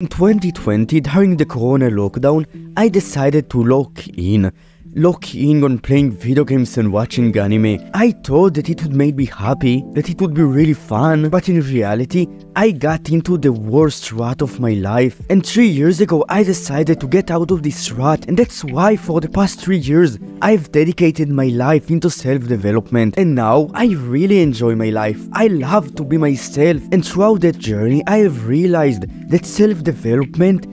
In 2020, during the corona lockdown, I decided to lock in on playing video games and watching anime. I thought that it would make me happy, that it would be really fun, but in reality, I got into the worst rut of my life. And 3 years ago, I decided to get out of this rut, and that's why for the past 3 years, I've dedicated my life into self-development. And now, I really enjoy my life. I love to be myself, and throughout that journey, I have realized that self-development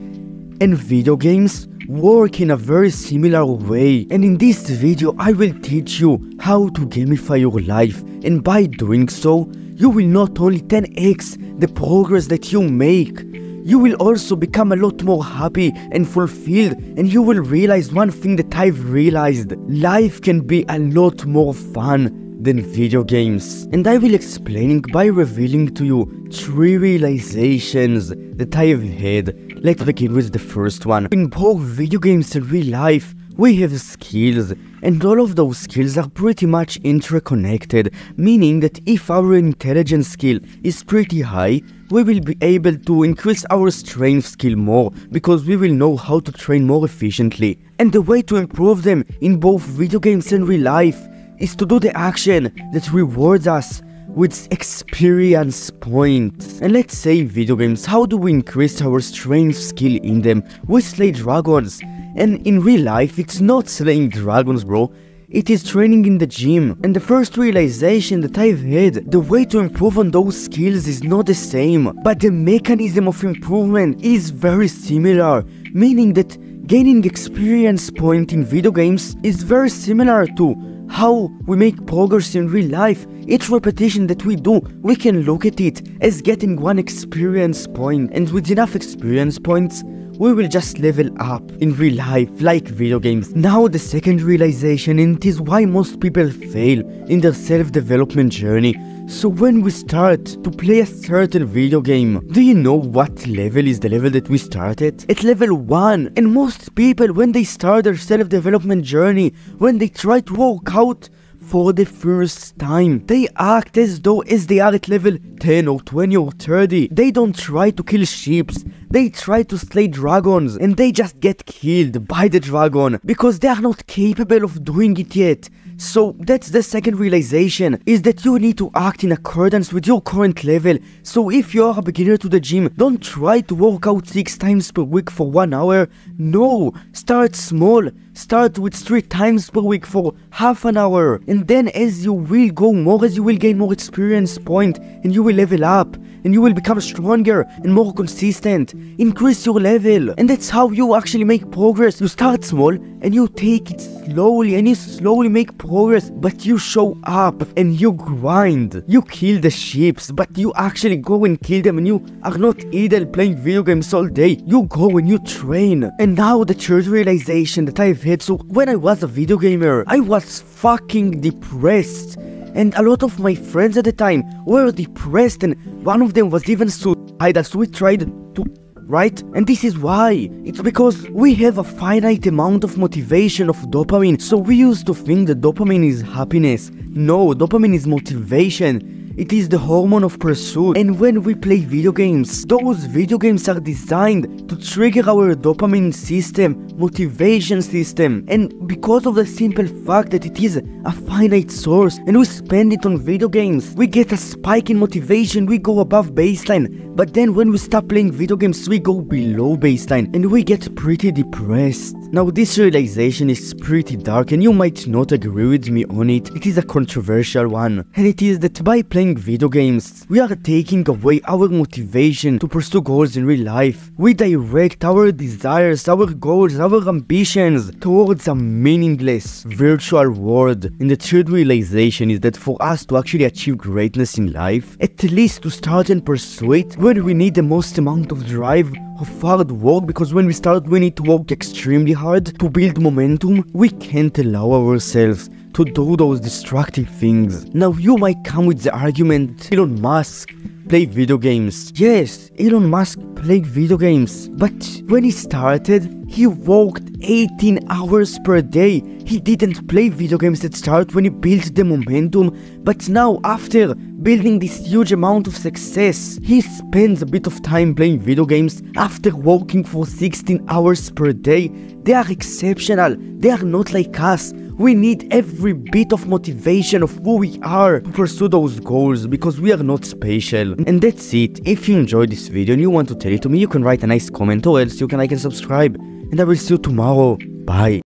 and video games work in a very similar way, and in this video I will teach you how to gamify your life, and by doing so you will not only 10x the progress that you make, you will also become a lot more happy and fulfilled, and you will realize one thing that I've realized: life can be a lot more fun than video games. And I will explain by revealing to you 3 realizations that I have had. Let's begin with the first one. In both video games and real life, we have skills, and all of those skills are pretty much interconnected, meaning that if our intelligence skill is pretty high, we will be able to increase our strength skill more, because we will know how to train more efficiently. And the way to improve them in both video games and real life is to do the action that rewards us with experience points. And let's say video games, how do we increase our strength skill in them? We slay dragons, and in real life it's not slaying dragons, bro, it is training in the gym. And the first realization that I've had, the way to improve on those skills is not the same, but the mechanism of improvement is very similar, meaning that gaining experience point in video games is very similar to how we make progress in real life. Each repetition that we do, we can look at it as getting 1 experience point, and with enough experience points, we will just level up in real life like video games. Now the second realization, and it is why most people fail in their self-development journey. So when we start to play a certain video game, do you know what level is the level that we start at level 1. And most people, when they start their self-development journey, when they try to work out for the first time, they act as though they are at level 10 or 20 or 30. They don't try to kill sheep, they try to slay dragons, and they just get killed by the dragon because they are not capable of doing it yet. So that's the second realization, is that you need to act in accordance with your current level. So if you are a beginner to the gym, don't try to work out 6 times per week for 1 hour. No, start small. Start with 3 times per week for half an hour, and then as you will go more, as you will gain more experience point, and you will level up, and you will become stronger and more consistent, increase your level. And that's how you actually make progress. You start small and you take it slowly, and you slowly make progress, but you show up and you grind. You kill the sheep, but you actually go and kill them, and you are not idle playing video games all day. You go and you train. And now the third realization that I've had, so when I was a video gamer, I was fucking depressed, and a lot of my friends at the time were depressed, and one of them was even suicidal, so we tried to, right? And this is why. It's because we have a finite amount of motivation of dopamine, so we used to think that dopamine is happiness. No, dopamine is motivation. It is the hormone of pursuit. And when we play video games, those video games are designed to trigger our dopamine system, motivation system. And because of the simple fact that it is a finite source and we spend it on video games, we get a spike in motivation, we go above baseline. But then when we stop playing video games, we go below baseline and we get pretty depressed. Now this realization is pretty dark, and you might not agree with me on it. It is a controversial one, and it is that by playing video games, we are taking away our motivation to pursue goals in real life. We direct our desires, our goals, our ambitions towards a meaningless virtual world. And the third realization is that for us to actually achieve greatness in life, at least to start and pursue it, when we need the most amount of drive, of hard work, because when we start we need to work extremely hard to build momentum, we can't allow ourselves to do those destructive things. Now you might come with the argument, Elon Musk played video games. Yes, Elon Musk played video games, but when he started, he worked 18 hours per day. He didn't play video games at start when he built the momentum, but now after building this huge amount of success. He spends a bit of time playing video games after working for 16 hours per day. They are exceptional. They are not like us. We need every bit of motivation of who we are to pursue those goals because we are not special. And that's it. If you enjoyed this video and you want to tell it to me, you can write a nice comment, or else you can like and subscribe. And I will see you tomorrow. Bye.